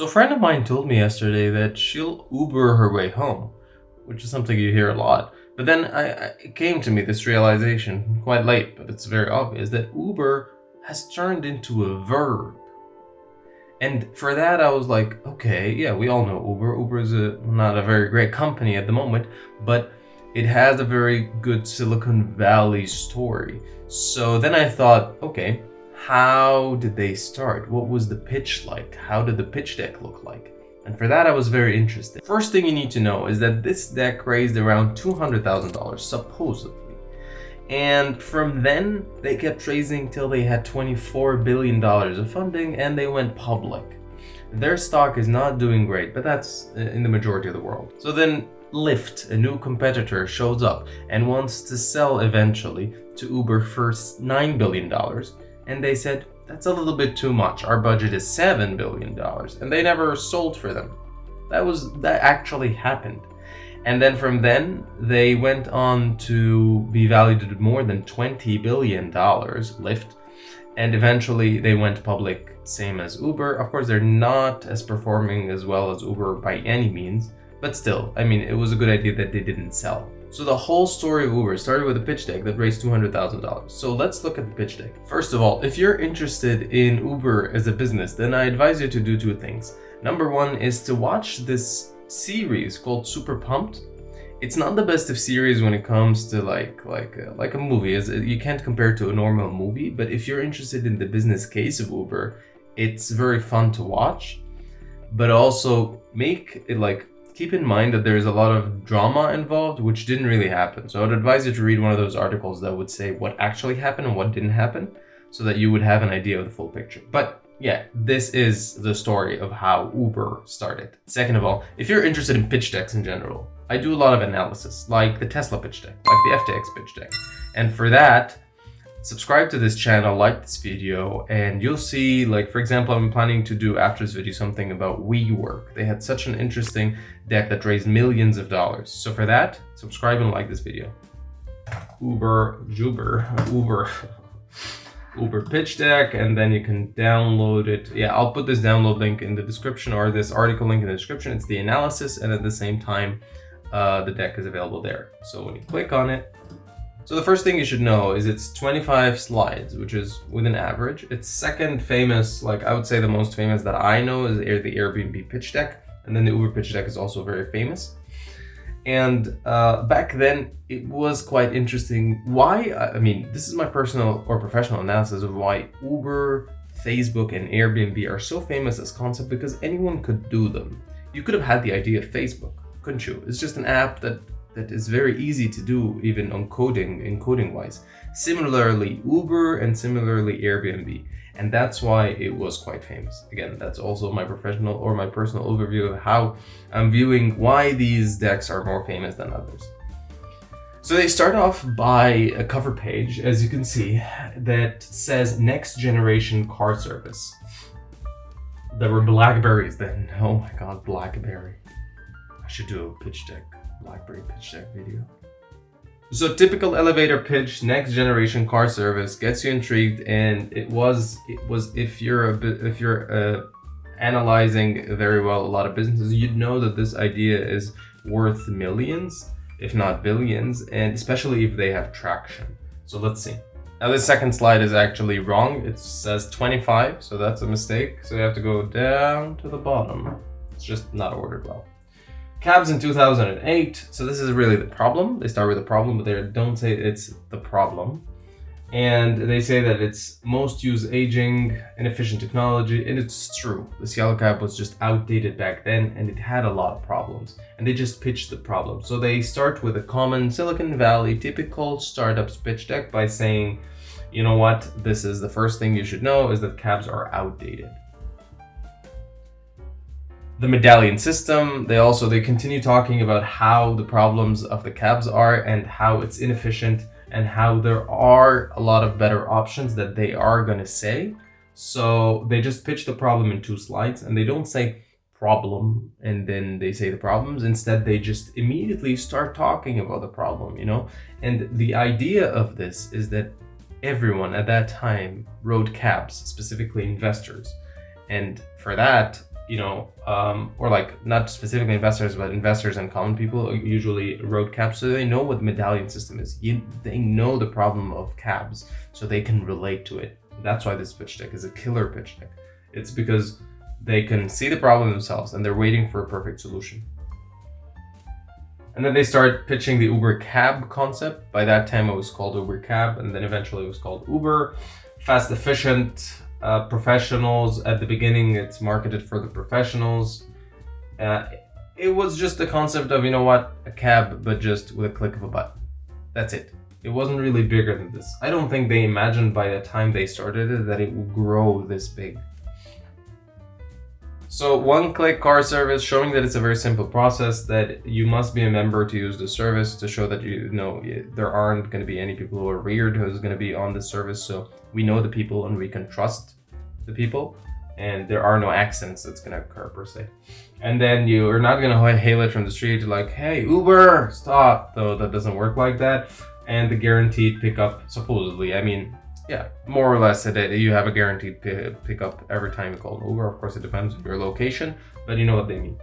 So a friend of mine told me yesterday that she'll Uber her way home, which is something you hear a lot. But then it came to me, this realization, quite late, but it's very obvious, that Uber has turned into a verb. And for that, I was like, okay, yeah, we all know Uber. Uber is not a very great company at the moment, but it has a very good Silicon Valley story. So then I thought, okay, how did they start? What was the pitch like? How did the pitch deck look like? And for that, I was very interested. First thing you need to know is that this deck raised around $200,000, supposedly. And from then, they kept raising till they had $24 billion of funding and they went public. Their stock is not doing great, but that's in the majority of the world. So then Lyft, a new competitor, shows up and wants to sell eventually to Uber for $9 billion. And they said, that's a little bit too much. Our budget is $7 billion. And they never sold for them. That actually happened. And then from then, they went on to be valued at more than $20 billion, Lyft. And eventually they went public, same as Uber. Of course, they're not as performing as well as Uber by any means. But still, I mean, it was a good idea that they didn't sell. So the whole story of Uber started with a pitch deck that raised $200,000. So let's look at the pitch deck. First of all, if you're interested in Uber as a business, then I advise you to do two things. Number one is to watch this series called Super Pumped. It's not the best of series when it comes to like a movie. You can't compare it to a normal movie, but if you're interested in the business case of Uber, it's very fun to watch. But also keep in mind that there's a lot of drama involved, which didn't really happen. So I would advise you to read one of those articles that would say what actually happened and what didn't happen, so that you would have an idea of the full picture. But yeah, this is the story of how Uber started. Second of all, if you're interested in pitch decks in general, I do a lot of analysis, like the Tesla pitch deck, like the FTX pitch deck. And for that, subscribe to this channel, like this video, and you'll see, like, for example, I'm planning to do after this video something about WeWork. They had such an interesting deck that raised millions of dollars. So for that, subscribe and like this video. Uber pitch deck, and then you can download it. Yeah, I'll put this download link in the description, or this article link in the description. It's the analysis, and at the same time, the deck is available there. So when you click on it, so the first thing you should know is it's 25 slides, which is with an average. It's second famous, like I would say the most famous that I know is the Airbnb pitch deck. And then the Uber pitch deck is also very famous. And back then it was quite interesting. Why? I mean, this is my personal or professional analysis of why Uber, Facebook, and Airbnb are so famous as concept, because anyone could do them. You could have had the idea of Facebook, couldn't you? It's just an app that is very easy to do, even on encoding wise. Similarly, Uber and similarly Airbnb. And that's why it was quite famous. Again, that's also my professional or my personal overview of how I'm viewing why these decks are more famous than others. So they start off by a cover page, as you can see, that says next generation car service. There were Blackberries then. Oh my God, Blackberry. I should do a pitch deck. BlackBerry pitch deck video. So typical elevator pitch, next generation car service, gets you intrigued, and it was if you're analyzing very well a lot of businesses, you'd know that this idea is worth millions, if not billions, and especially if they have traction. So let's see. Now this second slide is actually wrong. It says 25, so that's a mistake. So you have to go down to the bottom. It's just not ordered well. Cabs in 2008, so this is really the problem. They start with the problem, but they don't say it's the problem. And they say that it's most used aging, inefficient technology, and it's true. This yellow cab was just outdated back then, and it had a lot of problems. And they just pitched the problem. So they start with a common Silicon Valley typical startups pitch deck by saying, you know what, this is the first thing you should know is that cabs are outdated. The medallion system, they continue talking about how the problems of the cabs are and how it's inefficient and how there are a lot of better options that they are going to say. So they just pitch the problem in 2 slides, and they don't say problem and then they say the problems. Instead, they just immediately start talking about the problem, you know? And the idea of this is that everyone at that time rode cabs, specifically investors. And for that, or like not specifically investors, but investors and common people usually rode cabs, so they know what the medallion system is. They know the problem of cabs, so they can relate to it. That's why this pitch deck is a killer pitch deck. It's because they can see the problem themselves and they're waiting for a perfect solution. And then they start pitching the UberCab concept. By that time it was called UberCab, and then eventually it was called Uber. Fast, efficient, professionals. At the beginning it's marketed for the professionals. It was just the concept of, a cab, but just with a click of a button. That's it. It wasn't really bigger than this. I don't think they imagined by the time they started it that it would grow this big. So one-click car service, showing that it's a very simple process, that you must be a member to use the service, to show that there aren't going to be any people who are weird who's going to be on the service. So we know the people and we can trust the people, and there are no accidents that's going to occur per se. And then you are not going to hail it from the street like, "Hey, Uber, stop!" Though that doesn't work like that. And the guaranteed pickup, supposedly. Yeah, more or less, you have a guaranteed pickup every time you call an Uber. Of course, it depends on your location, but you know what they mean.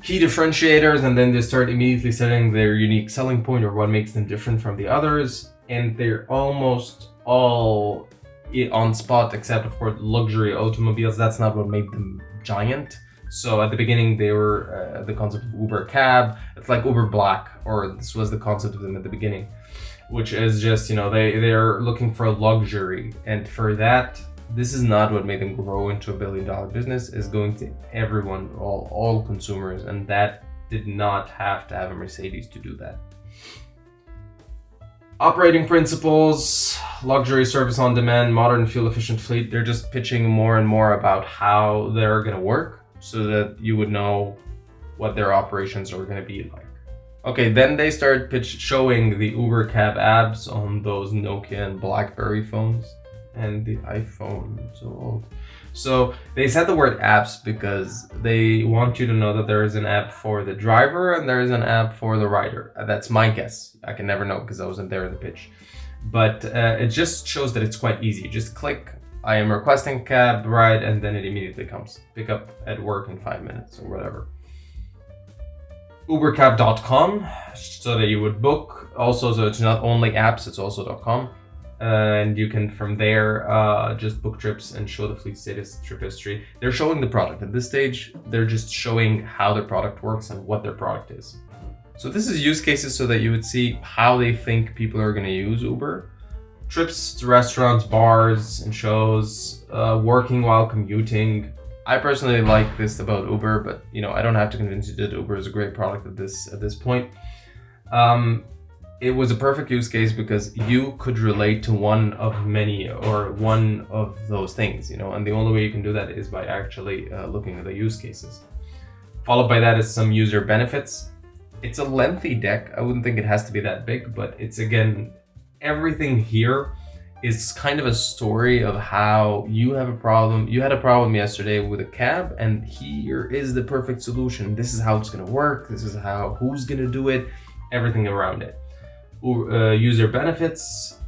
Key differentiators, and then they start immediately setting their unique selling point or what makes them different from the others. And they're almost all on spot, except of course luxury automobiles. That's not what made them giant. So at the beginning, they were the concept of UberCab. It's like Uber Black, or this was the concept of them at the beginning, which is just, they're looking for luxury. And for that, this is not what made them grow into $1 billion business, is going to everyone, all consumers. And that did not have to have a Mercedes to do that. Operating principles, luxury service on demand, modern fuel efficient fleet. They're just pitching more and more about how they're going to work, so that you would know what their operations are going to be like. Okay, then they start showing the UberCab apps on those Nokia and BlackBerry phones, and the iPhone, so old. So they said the word apps because they want you to know that there is an app for the driver and there is an app for the rider. That's my guess. I can never know because I wasn't there in the pitch. But it just shows that it's quite easy. You just click, "I am requesting cab ride," and then it immediately comes. Pick up at work in 5 minutes or whatever. UberCab.com, so that you would book. Also, so it's not only apps, it's also .com. And you can, from there, just book trips and show the fleet status, trip history. They're showing the product. At this stage, they're just showing how their product works and what their product is. So this is use cases so that you would see how they think people are going to use Uber. Trips to restaurants, bars, and shows, working while commuting. I personally like this about Uber, but I don't have to convince you that Uber is a great product at this point. It was a perfect use case because you could relate to one of many or one of those things, and the only way you can do that is by actually looking at the use cases. Followed by that is some user benefits. It's a lengthy deck. I wouldn't think it has to be that big, but it's, again, everything here is kind of a story of how you have a problem. You had a problem yesterday with a cab, and here is the perfect solution. This is how it's going to work. This is who's going to do it, everything around it. User benefits.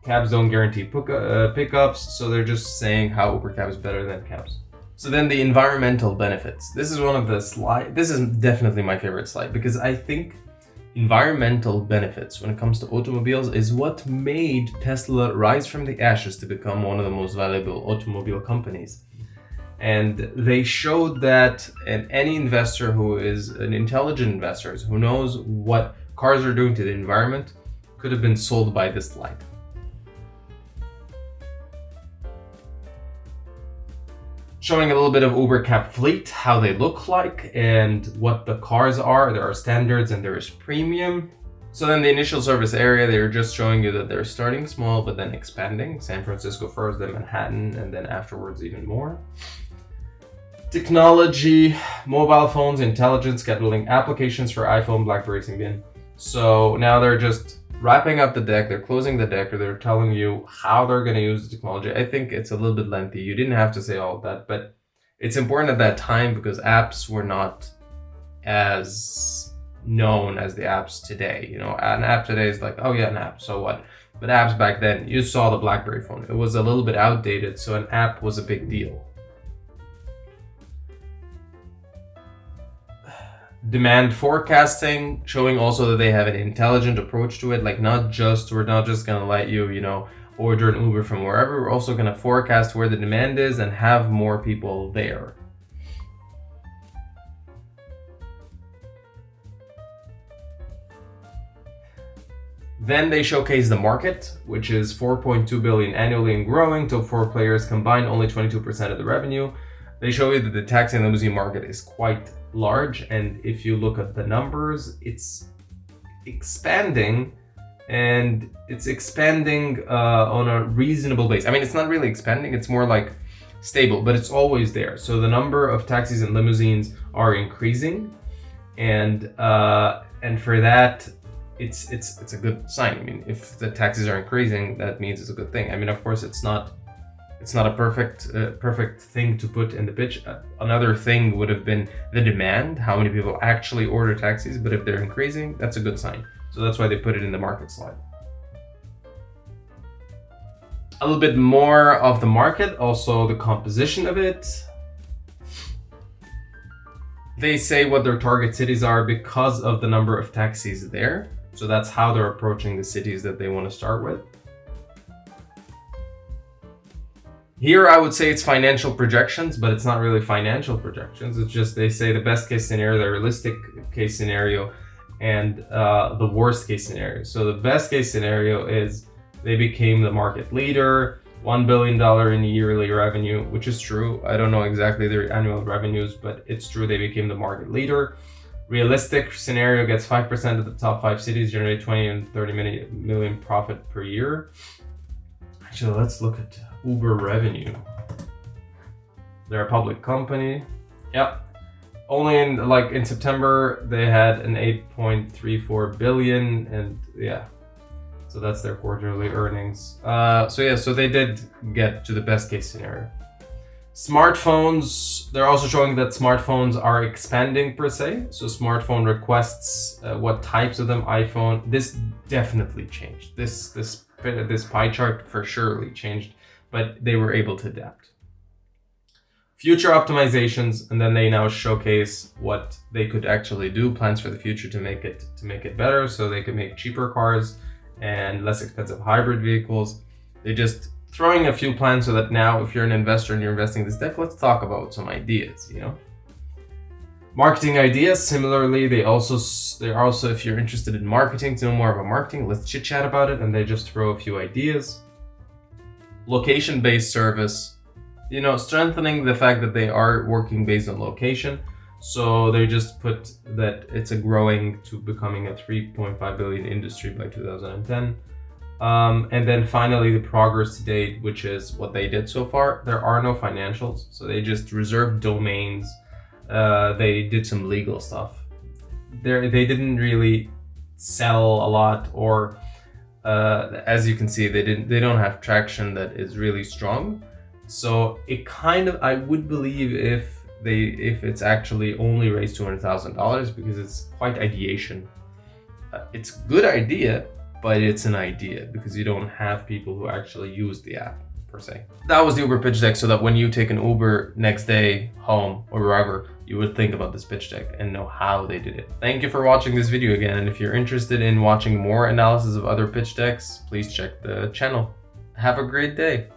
Cabs don't guarantee pickups, so they're just saying how UberCab is better than cabs. So then the environmental benefits. This is one of the slides. This is definitely my favorite slide because I think environmental benefits when it comes to automobiles is what made Tesla rise from the ashes to become one of the most valuable automobile companies. And they showed that any investor who is an intelligent investor, who knows what cars are doing to the environment, could have been sold by this slide. Showing a little bit of UberCab fleet, how they look like and what the cars are. There are standards and there is premium. So then the initial service area, they're just showing you that they're starting small but then expanding. San Francisco first, then Manhattan, and then afterwards even more. Technology, mobile phones, intelligent scheduling, applications for iPhone, BlackBerry, Symbian. So now they're just wrapping up the deck, they're closing the deck, or they're telling you how they're going to use the technology. I think it's a little bit lengthy. You didn't have to say all of that, but it's important at that time because apps were not as known as the apps today. An app today is like, oh yeah, an app, so what? But apps back then, you saw the BlackBerry phone. It was a little bit outdated, so an app was a big deal. Demand forecasting, showing also that they have an intelligent approach to it. Like we're not just gonna let you, order an Uber from wherever. We're also gonna forecast where the demand is and have more people there. Then they showcase the market, which is 4.2 billion annually and growing. Top 4 players combined only 22% of the revenue. They show you that the taxi and limousine market is quite large, and if you look at the numbers, it's expanding, and it's expanding on a reasonable base. I mean, it's not really expanding, it's more like stable, but it's always there. So the number of taxis and limousines are increasing, and for that, it's a good sign. I mean, if the taxes are increasing, that means it's a good thing. I mean, of course, it's not a perfect thing to put in the pitch. Another thing would have been the demand, how many people actually order taxis, but if they're increasing, that's a good sign. So that's why they put it in the market slide. A little bit more of the market, also the composition of it. They say what their target cities are because of the number of taxis there. So that's how they're approaching the cities that they want to start with. Here, I would say it's financial projections, but it's not really financial projections. It's just they say the best case scenario, the realistic case scenario, and the worst case scenario. So the best case scenario is they became the market leader, $1 billion in yearly revenue, which is true. I don't know exactly their annual revenues, but it's true they became the market leader. Realistic scenario gets 5% of the top 5 cities, generate 20 and 30 million profit per year. Actually, let's look at Uber revenue. They're a public company. Yep. Only in September, they had an 8.34 billion, and yeah. So that's their quarterly earnings. So they did get to the best case scenario. Smartphones, they're also showing that smartphones are expanding per se. So smartphone requests, what types of them, iPhone, this definitely changed. This pie chart for surely changed, but they were able to adapt. Future optimizations, and then they now showcase what they could actually do, plans for the future to make it better, so they could make cheaper cars and less expensive hybrid vehicles. They just throwing a few plans so that now if you're an investor and you're investing this deck, let's talk about some ideas, Marketing ideas, similarly, they're also, if you're interested in marketing, to know more about marketing, let's chit chat about it, and they just throw a few ideas. Location-based service, strengthening the fact that they are working based on location. So they just put that it's growing to becoming a 3.5 billion industry by 2010. And then finally, the progress to date, which is what they did so far. There are no financials, so they just reserved domains. They did some legal stuff. They didn't really sell a lot, or as you can see, they don't have traction that is really strong. So it I would believe if it's actually only raised $200,000, because it's quite ideation. It's a good idea, but it's an idea because you don't have people who actually use the app per se. That was the Uber pitch deck, so that when you take an Uber next day home or wherever, you would think about this pitch deck and know how they did it. Thank you for watching this video again, and if you're interested in watching more analysis of other pitch decks, please check the channel. Have a great day.